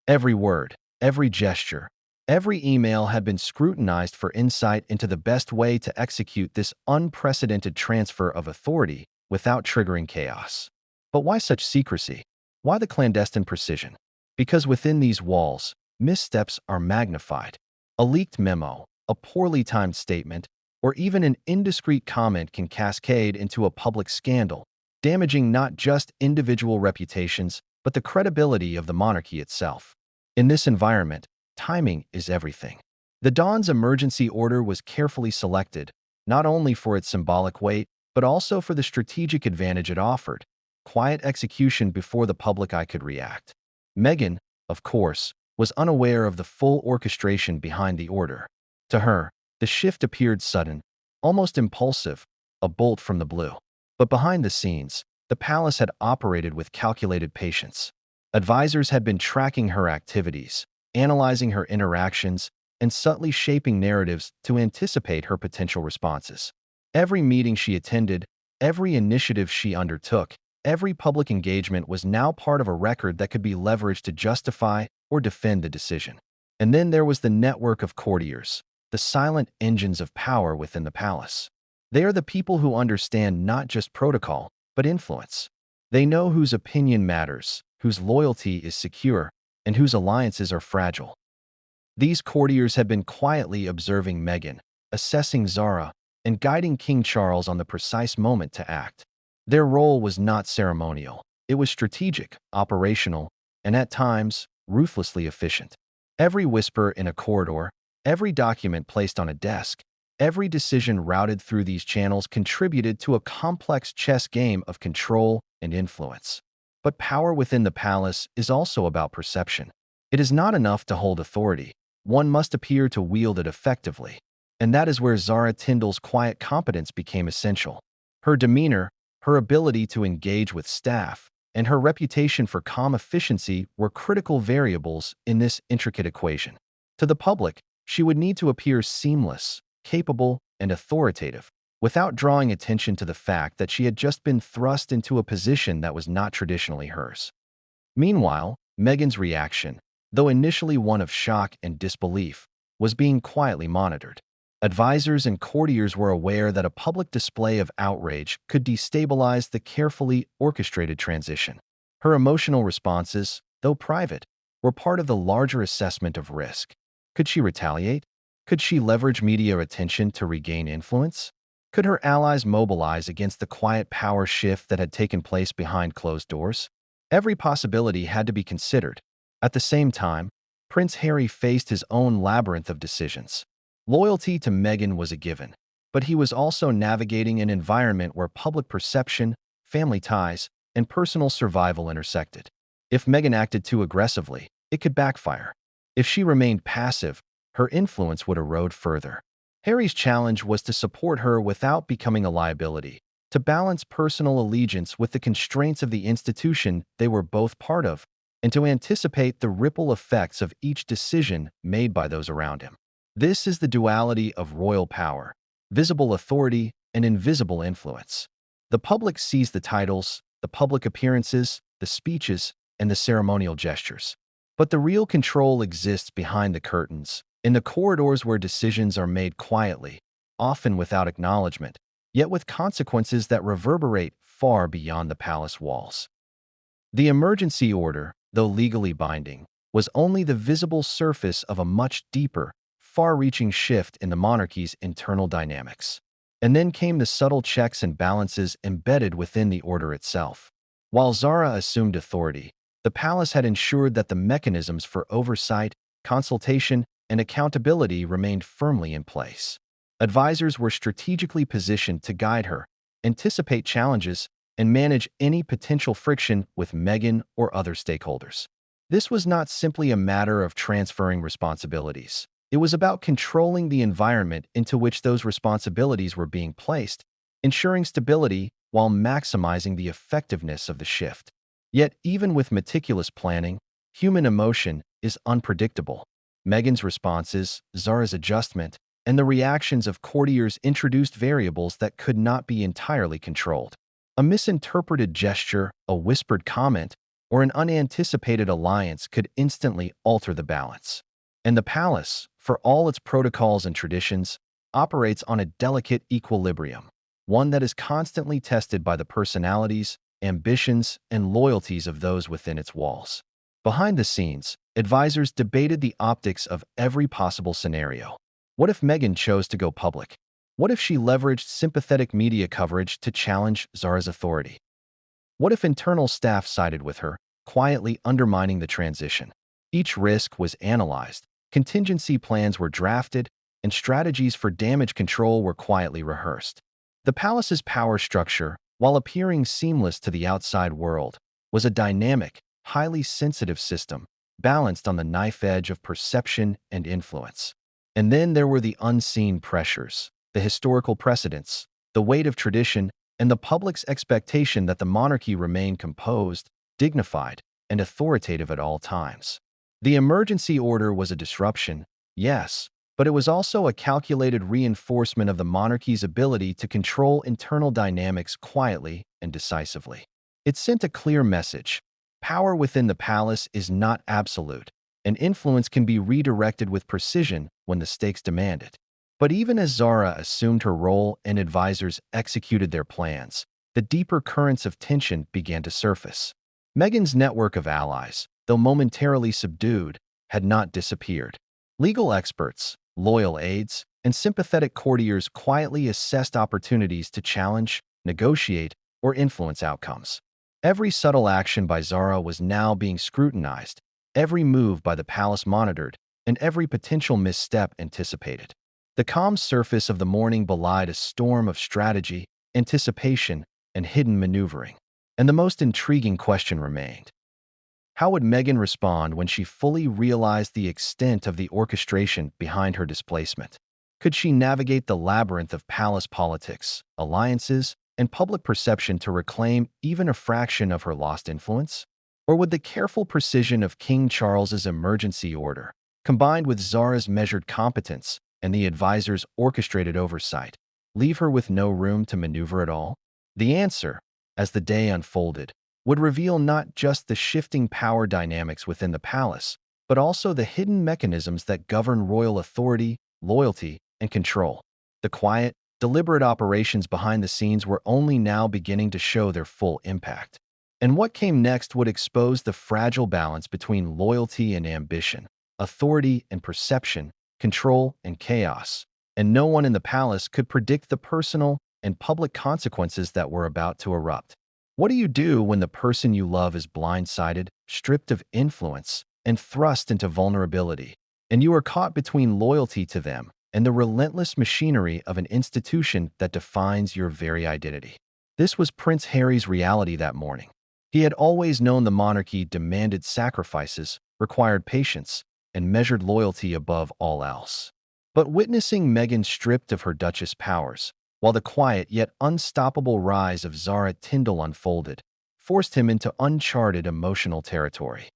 S1: Every word, every gesture, every email had been scrutinized for insight into the best way to execute this unprecedented transfer of authority without triggering chaos. But why such secrecy? Why the clandestine precision? Because within these walls, missteps are magnified. A leaked memo, a poorly timed statement, or even an indiscreet comment can cascade into a public scandal, damaging not just individual reputations, but the credibility of the monarchy itself. In this environment, timing is everything. The Dawn's emergency order was carefully selected, not only for its symbolic weight, but also for the strategic advantage it offered: quiet execution before the public eye could react. Meghan, of course, was unaware of the full orchestration behind the order. To her, the shift appeared sudden, almost impulsive, a bolt from the blue. But behind the scenes, the palace had operated with calculated patience. Advisors had been tracking her activities, analyzing her interactions, and subtly shaping narratives to anticipate her potential responses. Every meeting she attended, every initiative she undertook, every public engagement was now part of a record that could be leveraged to justify or defend the decision. And then there was the network of courtiers, the silent engines of power within the palace. They are the people who understand not just protocol, but influence. They know whose opinion matters, whose loyalty is secure, and whose alliances are fragile. These courtiers had been quietly observing Meghan, assessing Zara, and guiding King Charles on the precise moment to act. Their role was not ceremonial. It was strategic, operational, and at times, ruthlessly efficient. Every whisper in a corridor, every document placed on a desk, every decision routed through these channels contributed to a complex chess game of control and influence. But power within the palace is also about perception. It is not enough to hold authority. One must appear to wield it effectively. And that is where Zara Tindall's quiet competence became essential. Her demeanor, her ability to engage with staff, and her reputation for calm efficiency were critical variables in this intricate equation. To the public, she would need to appear seamless, capable, and authoritative, without drawing attention to the fact that she had just been thrust into a position that was not traditionally hers. Meanwhile, Meghan's reaction, though initially one of shock and disbelief, was being quietly monitored. Advisors and courtiers were aware that a public display of outrage could destabilize the carefully orchestrated transition. Her emotional responses, though private, were part of the larger assessment of risk. Could she retaliate? Could she leverage media attention to regain influence? Could her allies mobilize against the quiet power shift that had taken place behind closed doors? Every possibility had to be considered. At the same time, Prince Harry faced his own labyrinth of decisions. Loyalty to Meghan was a given, but he was also navigating an environment where public perception, family ties, and personal survival intersected. If Meghan acted too aggressively, it could backfire. If she remained passive, her influence would erode further. Harry's challenge was to support her without becoming a liability, to balance personal allegiance with the constraints of the institution they were both part of, and to anticipate the ripple effects of each decision made by those around him. This is the duality of royal power: visible authority and invisible influence. The public sees the titles, the public appearances, the speeches, and the ceremonial gestures. But the real control exists behind the curtains, in the corridors where decisions are made quietly, often without acknowledgement, yet with consequences that reverberate far beyond the palace walls. The emergency order, though legally binding, was only the visible surface of a much deeper, far-reaching shift in the monarchy's internal dynamics. And then came the subtle checks and balances embedded within the order itself. While Zara assumed authority, the palace had ensured that the mechanisms for oversight, consultation, and accountability remained firmly in place. Advisors were strategically positioned to guide her, anticipate challenges, and manage any potential friction with Meghan or other stakeholders. This was not simply a matter of transferring responsibilities. It was about controlling the environment into which those responsibilities were being placed, ensuring stability while maximizing the effectiveness of the shift. Yet, even with meticulous planning, human emotion is unpredictable. Meghan's responses, Zara's adjustment, and the reactions of courtiers introduced variables that could not be entirely controlled. A misinterpreted gesture, a whispered comment, or an unanticipated alliance could instantly alter the balance. And the palace, for all its protocols and traditions, operates on a delicate equilibrium, one that is constantly tested by the personalities, ambitions, and loyalties of those within its walls. Behind the scenes, advisors debated the optics of every possible scenario. What if Meghan chose to go public? What if she leveraged sympathetic media coverage to challenge Zara's authority? What if internal staff sided with her, quietly undermining the transition? Each risk was analyzed, contingency plans were drafted, and strategies for damage control were quietly rehearsed. The palace's power structure, while appearing seamless to the outside world, was a dynamic, highly sensitive system, balanced on the knife edge of perception and influence. And then there were the unseen pressures, the historical precedents, the weight of tradition, and the public's expectation that the monarchy remain composed, dignified, and authoritative at all times. The emergency order was a disruption, yes, but it was also a calculated reinforcement of the monarchy's ability to control internal dynamics quietly and decisively. It sent a clear message: power within the palace is not absolute, and influence can be redirected with precision when the stakes demand it. But even as Zara assumed her role and advisors executed their plans, the deeper currents of tension began to surface. Meghan's network of allies, though momentarily subdued, had not disappeared. Legal experts, loyal aides, and sympathetic courtiers quietly assessed opportunities to challenge, negotiate, or influence outcomes. Every subtle action by Zara was now being scrutinized, every move by the palace monitored, and every potential misstep anticipated. The calm surface of the morning belied a storm of strategy, anticipation, and hidden maneuvering. And the most intriguing question remained: how would Meghan respond when she fully realized the extent of the orchestration behind her displacement? Could she navigate the labyrinth of palace politics, alliances, and public perception to reclaim even a fraction of her lost influence? Or would the careful precision of King Charles's emergency order, combined with Zara's measured competence, and the advisors orchestrated oversight, leave her with no room to maneuver at all? The answer, as the day unfolded, would reveal not just the shifting power dynamics within the palace, but also the hidden mechanisms that govern royal authority, loyalty, and control. The quiet, deliberate operations behind the scenes were only now beginning to show their full impact. And what came next would expose the fragile balance between loyalty and ambition, authority and perception, control and chaos. And no one in the palace could predict the personal and public consequences that were about to erupt. What do you do when the person you love is blindsided, stripped of influence, and thrust into vulnerability, and you are caught between loyalty to them and the relentless machinery of an institution that defines your very identity? This was Prince Harry's reality that morning. He had always known the monarchy demanded sacrifices, required patience, and measured loyalty above all else. But witnessing Meghan stripped of her Duchess powers, while the quiet yet unstoppable rise of Zara Tindall unfolded, forced him into uncharted emotional territory.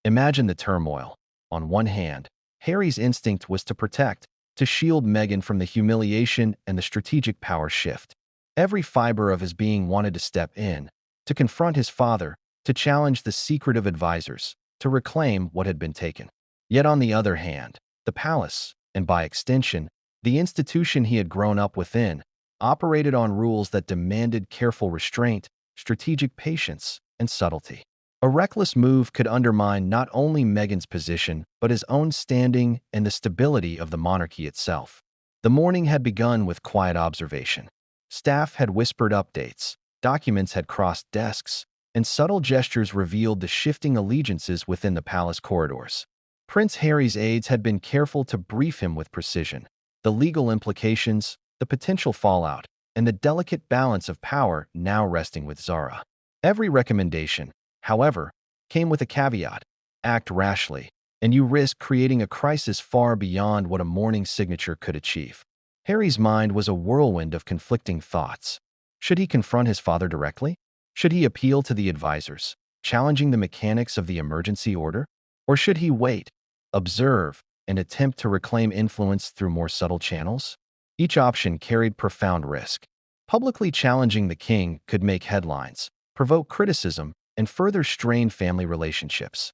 S1: Imagine the turmoil. On one hand, Harry's instinct was to protect, to shield Meghan from the humiliation and the strategic power shift. Every fiber of his being wanted to step in, to confront his father, to challenge the secretive advisors, to reclaim what had been taken. Yet on the other hand, the palace, and by extension, the institution he had grown up within, operated on rules that demanded careful restraint, strategic patience, and subtlety. A reckless move could undermine not only Meghan's position, but his own standing and the stability of the monarchy itself. The morning had begun with quiet observation. Staff had whispered updates, documents had crossed desks, and subtle gestures revealed the shifting allegiances within the palace corridors. Prince Harry's aides had been careful to brief him with precision. The legal implications, the potential fallout, and the delicate balance of power now resting with Zara. Every recommendation, however, came with a caveat: act rashly, and you risk creating a crisis far beyond what a morning signature could achieve. Harry's mind was a whirlwind of conflicting thoughts. Should he confront his father directly? Should he appeal to the advisors, challenging the mechanics of the emergency order? Or should he wait, observe, and attempt to reclaim influence through more subtle channels? Each option carried profound risk. Publicly challenging the king could make headlines, provoke criticism, and further strain family relationships.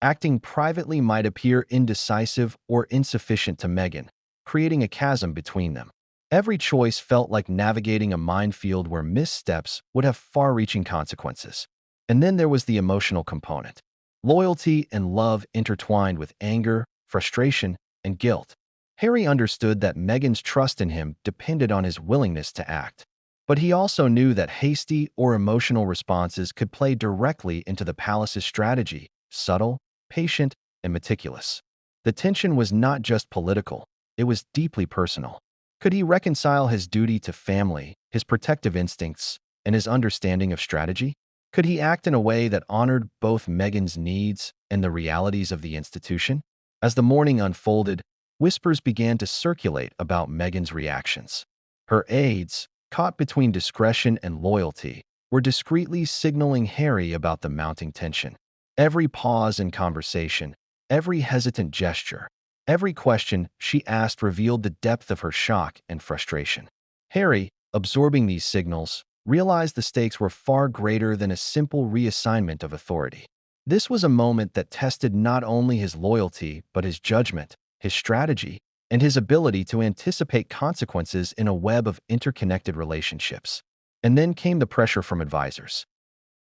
S1: Acting privately might appear indecisive or insufficient to Meghan, creating a chasm between them. Every choice felt like navigating a minefield where missteps would have far-reaching consequences. And then there was the emotional component. Loyalty and love intertwined with anger, frustration, and guilt. Harry understood that Meghan's trust in him depended on his willingness to act. But he also knew that hasty or emotional responses could play directly into the palace's strategy: subtle, patient, and meticulous. The tension was not just political, it was deeply personal. Could he reconcile his duty to family, his protective instincts, and his understanding of strategy? Could he act in a way that honored both Meghan's needs and the realities of the institution? As the morning unfolded, whispers began to circulate about Meghan's reactions. Her aides, caught between discretion and loyalty, were discreetly signaling Harry about the mounting tension. Every pause in conversation, every hesitant gesture, every question she asked revealed the depth of her shock and frustration. Harry, absorbing these signals, realized the stakes were far greater than a simple reassignment of authority. This was a moment that tested not only his loyalty, but his judgment, his strategy, and his ability to anticipate consequences in a web of interconnected relationships. And then came the pressure from advisors.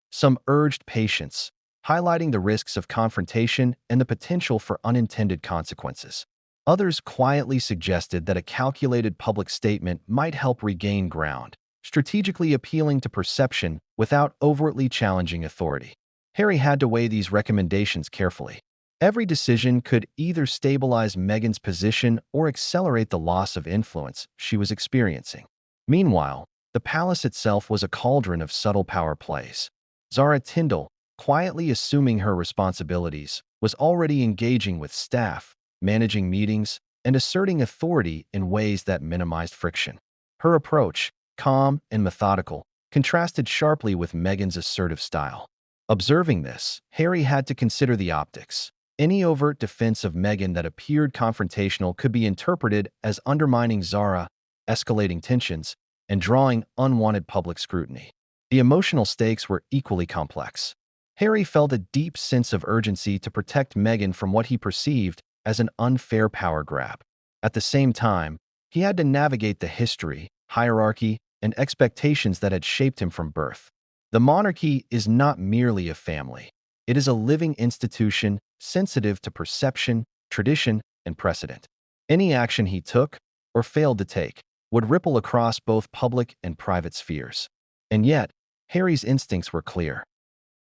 S1: Some urged patience, highlighting the risks of confrontation and the potential for unintended consequences. Others quietly suggested that a calculated public statement might help regain ground, strategically appealing to perception without overtly challenging authority. Harry had to weigh these recommendations carefully. Every decision could either stabilize Meghan's position or accelerate the loss of influence she was experiencing. Meanwhile, the palace itself was a cauldron of subtle power plays. Zara Tindall, quietly assuming her responsibilities, was already engaging with staff, managing meetings, and asserting authority in ways that minimized friction. Her approach, calm and methodical, contrasted sharply with Meghan's assertive style. Observing this, Harry had to consider the optics. Any overt defense of Meghan that appeared confrontational could be interpreted as undermining Zara, escalating tensions, and drawing unwanted public scrutiny. The emotional stakes were equally complex. Harry felt a deep sense of urgency to protect Meghan from what he perceived as an unfair power grab. At the same time, he had to navigate the history, hierarchy, and expectations that had shaped him from birth. The monarchy is not merely a family. It is a living institution sensitive to perception, tradition, and precedent. Any action he took, or failed to take, would ripple across both public and private spheres. And yet, Harry's instincts were clear.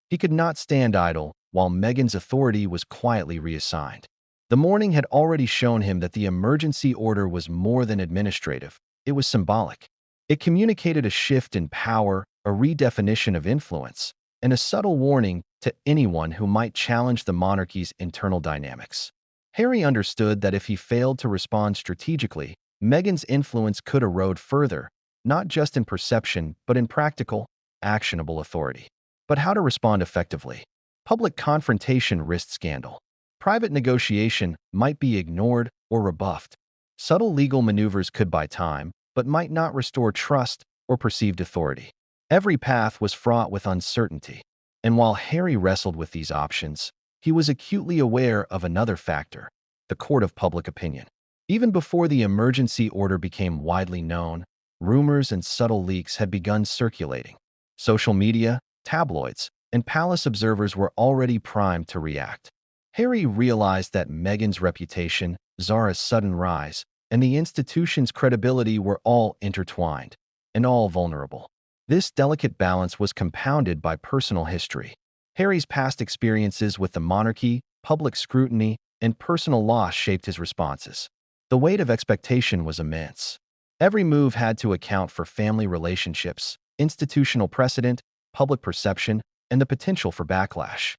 S1: He could not stand idle while Meghan's authority was quietly reassigned. The morning had already shown him that the emergency order was more than administrative. It was symbolic. It communicated a shift in power, a redefinition of influence, and a subtle warning to anyone who might challenge the monarchy's internal dynamics. Harry understood that if he failed to respond strategically, Meghan's influence could erode further, not just in perception, but in practical, actionable authority. But how to respond effectively? Public confrontation risked scandal. Private negotiation might be ignored or rebuffed. Subtle legal maneuvers could buy time, but might not restore trust or perceived authority. Every path was fraught with uncertainty. And while Harry wrestled with these options, he was acutely aware of another factor: the court of public opinion. Even before the emergency order became widely known, rumors and subtle leaks had begun circulating. Social media, tabloids, and palace observers were already primed to react. Harry realized that Meghan's reputation, Zara's sudden rise, and the institution's credibility were all intertwined, and all vulnerable. This delicate balance was compounded by personal history. Harry's past experiences with the monarchy, public scrutiny, and personal loss shaped his responses. The weight of expectation was immense. Every move had to account for family relationships, institutional precedent, public perception, and the potential for backlash.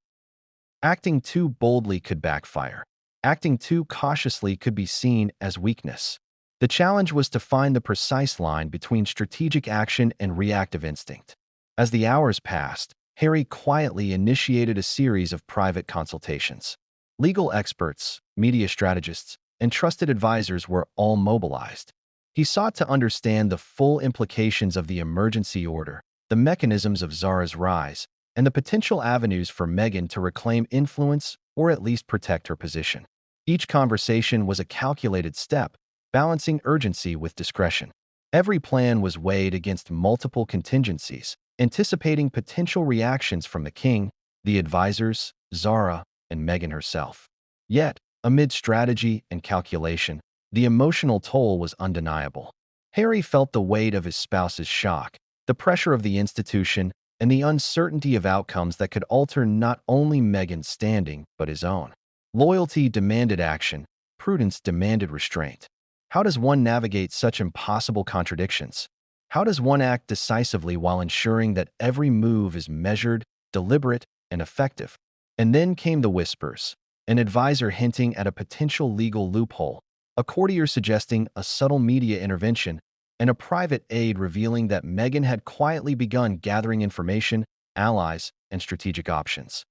S1: Acting too boldly could backfire. Acting too cautiously could be seen as weakness. The challenge was to find the precise line between strategic action and reactive instinct. As the hours passed, Harry quietly initiated a series of private consultations. Legal experts, media strategists, and trusted advisors were all mobilized. He sought to understand the full implications of the emergency order, the mechanisms of Zara's rise, and the potential avenues for Meghan to reclaim influence or at least protect her position. Each conversation was a calculated step, balancing urgency with discretion. Every plan was weighed against multiple contingencies, anticipating potential reactions from the king, the advisors, Zara, and Meghan herself. Yet, amid strategy and calculation, the emotional toll was undeniable. Harry felt the weight of his spouse's shock, the pressure of the institution, and the uncertainty of outcomes that could alter not only Meghan's standing, but his own. Loyalty demanded action, prudence demanded restraint. How does one navigate such impossible contradictions? How does one act decisively while ensuring that every move is measured, deliberate, and effective? And then came the whispers, an advisor hinting at a potential legal loophole, a courtier suggesting a subtle media intervention, and a private aide revealing that Meghan had quietly begun gathering information, allies, and strategic options.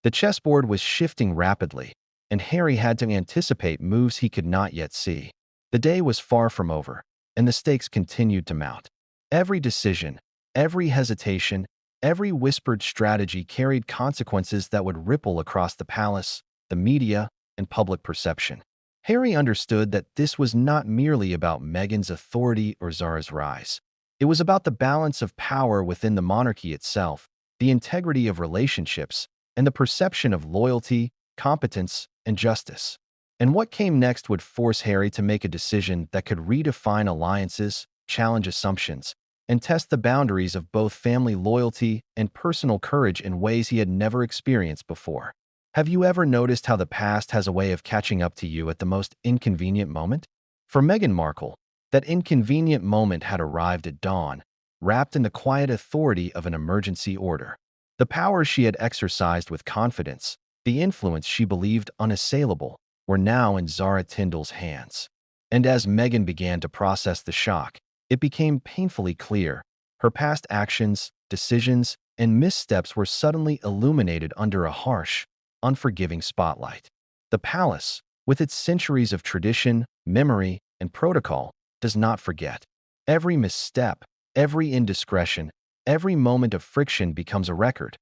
S1: The chessboard was shifting rapidly, and Harry had to anticipate moves he could not yet see. The day was far from over, and the stakes continued to mount. Every decision, every hesitation, every whispered strategy carried consequences that would ripple across the palace, the media, and public perception. Harry understood that this was not merely about Meghan's authority or Zara's rise. It was about the balance of power within the monarchy itself, the integrity of relationships, and the perception of loyalty, competence, and justice. And what came next would force Harry to make a decision that could redefine alliances, challenge assumptions, and test the boundaries of both family loyalty and personal courage in ways he had never experienced before. Have you ever noticed how the past has a way of catching up to you at the most inconvenient moment? For Meghan Markle, that inconvenient moment had arrived at dawn, wrapped in the quiet authority of an emergency order. The powers she had exercised with confidence, the influence she believed unassailable, were now in Zara Tindall's hands. And as Meghan began to process the shock, it became painfully clear her past actions, decisions, and missteps were suddenly illuminated under a harsh, unforgiving spotlight. The palace, with its centuries of tradition, memory, and protocol, does not forget. Every misstep, every indiscretion, every moment of friction becomes a record.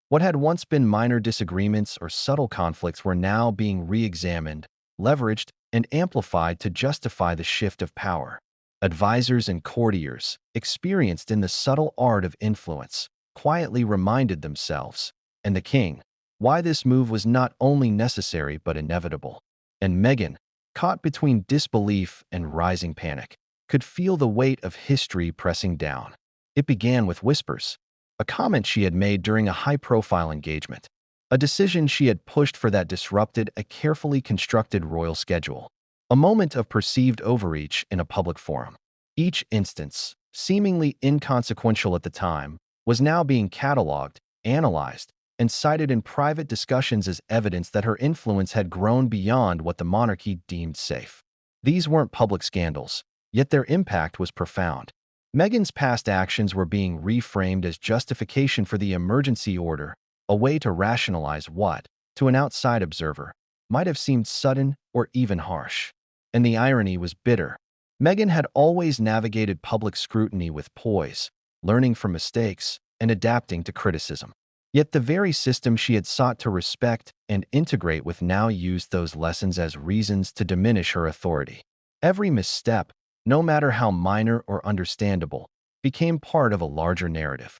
S1: What had once been minor disagreements or subtle conflicts were now being re-examined, leveraged, and amplified to justify the shift of power. Advisors and courtiers, experienced in the subtle art of influence, quietly reminded themselves, and the king, why this move was not only necessary but inevitable. And Meghan, caught between disbelief and rising panic, could feel the weight of history pressing down. It began with whispers, a comment she had made during a high-profile engagement, a decision she had pushed for that disrupted a carefully constructed royal schedule, a moment of perceived overreach in a public forum. Each instance, seemingly inconsequential at the time, was now being catalogued, analyzed, and cited in private discussions as evidence that her influence had grown beyond what the monarchy deemed safe. These weren't public scandals, yet their impact was profound. Meghan's past actions were being reframed as justification for the emergency order, a way to rationalize what, to an outside observer, might have seemed sudden or even harsh. And the irony was bitter. Meghan had always navigated public scrutiny with poise, learning from mistakes and adapting to criticism. Yet the very system she had sought to respect and integrate with now used those lessons as reasons to diminish her authority. Every misstep, no matter how minor or understandable, became part of a larger narrative.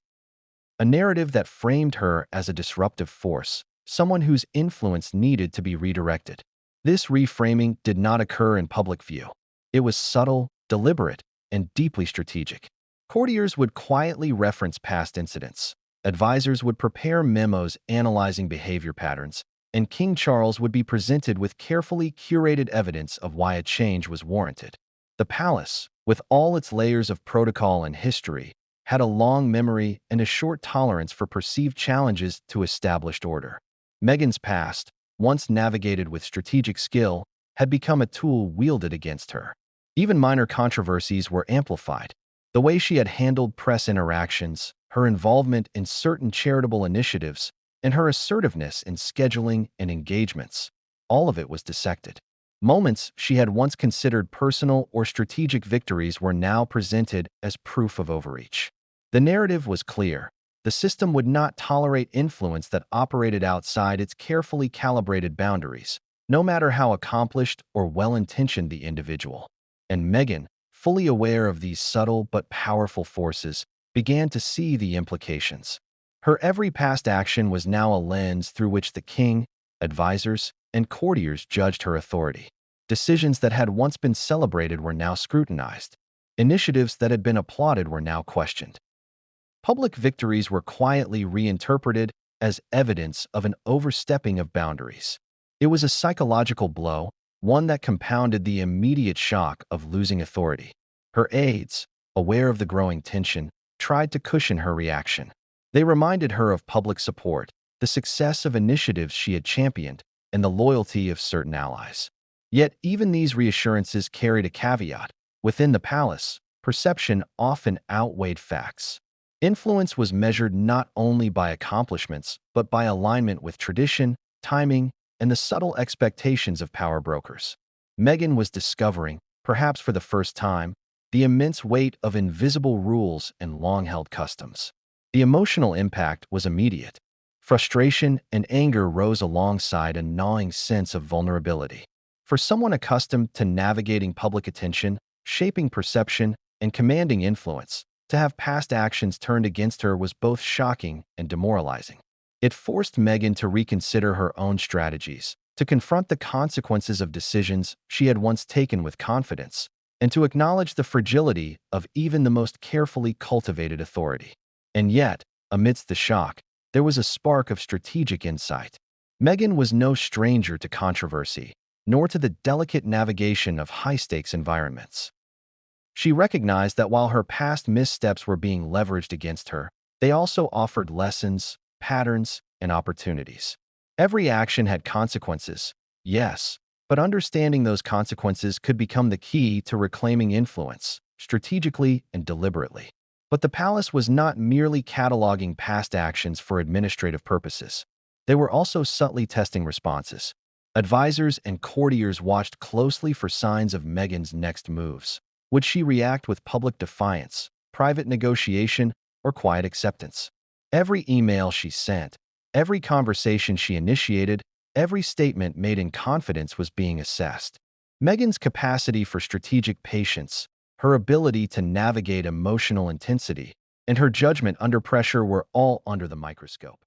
S1: A narrative that framed her as a disruptive force, someone whose influence needed to be redirected. This reframing did not occur in public view. It was subtle, deliberate, and deeply strategic. Courtiers would quietly reference past incidents. Advisors would prepare memos analyzing behavior patterns, and King Charles would be presented with carefully curated evidence of why a change was warranted. The palace, with all its layers of protocol and history, had a long memory and a short tolerance for perceived challenges to established order. Meghan's past, once navigated with strategic skill, had become a tool wielded against her. Even minor controversies were amplified. The way she had handled press interactions, her involvement in certain charitable initiatives, and her assertiveness in scheduling and engagements, all of it was dissected. Moments she had once considered personal or strategic victories were now presented as proof of overreach. The narrative was clear. The system would not tolerate influence that operated outside its carefully calibrated boundaries, no matter how accomplished or well-intentioned the individual. And Meghan, fully aware of these subtle but powerful forces, began to see the implications. Her every past action was now a lens through which the king, advisors, and courtiers judged her authority. Decisions that had once been celebrated were now scrutinized. Initiatives that had been applauded were now questioned. Public victories were quietly reinterpreted as evidence of an overstepping of boundaries. It was a psychological blow, one that compounded the immediate shock of losing authority. Her aides, aware of the growing tension, tried to cushion her reaction. They reminded her of public support, the success of initiatives she had championed, and the loyalty of certain allies. Yet even these reassurances carried a caveat. Within the palace, perception often outweighed facts. Influence was measured not only by accomplishments, but by alignment with tradition, timing, and the subtle expectations of power brokers. Meghan was discovering, perhaps for the first time, the immense weight of invisible rules and long-held customs. The emotional impact was immediate. Frustration and anger rose alongside a gnawing sense of vulnerability. For someone accustomed to navigating public attention, shaping perception, and commanding influence, to have past actions turned against her was both shocking and demoralizing. It forced Meghan to reconsider her own strategies, to confront the consequences of decisions she had once taken with confidence, and to acknowledge the fragility of even the most carefully cultivated authority. And yet, amidst the shock, there was a spark of strategic insight. Meghan was no stranger to controversy, nor to the delicate navigation of high-stakes environments. She recognized that while her past missteps were being leveraged against her, they also offered lessons, patterns, and opportunities. Every action had consequences, yes, but understanding those consequences could become the key to reclaiming influence, strategically and deliberately. But the palace was not merely cataloging past actions for administrative purposes. They were also subtly testing responses. Advisors and courtiers watched closely for signs of Meghan's next moves. Would she react with public defiance, private negotiation, or quiet acceptance? Every email she sent, every conversation she initiated, every statement made in confidence was being assessed. Meghan's capacity for strategic patience, her ability to navigate emotional intensity, and her judgment under pressure were all under the microscope.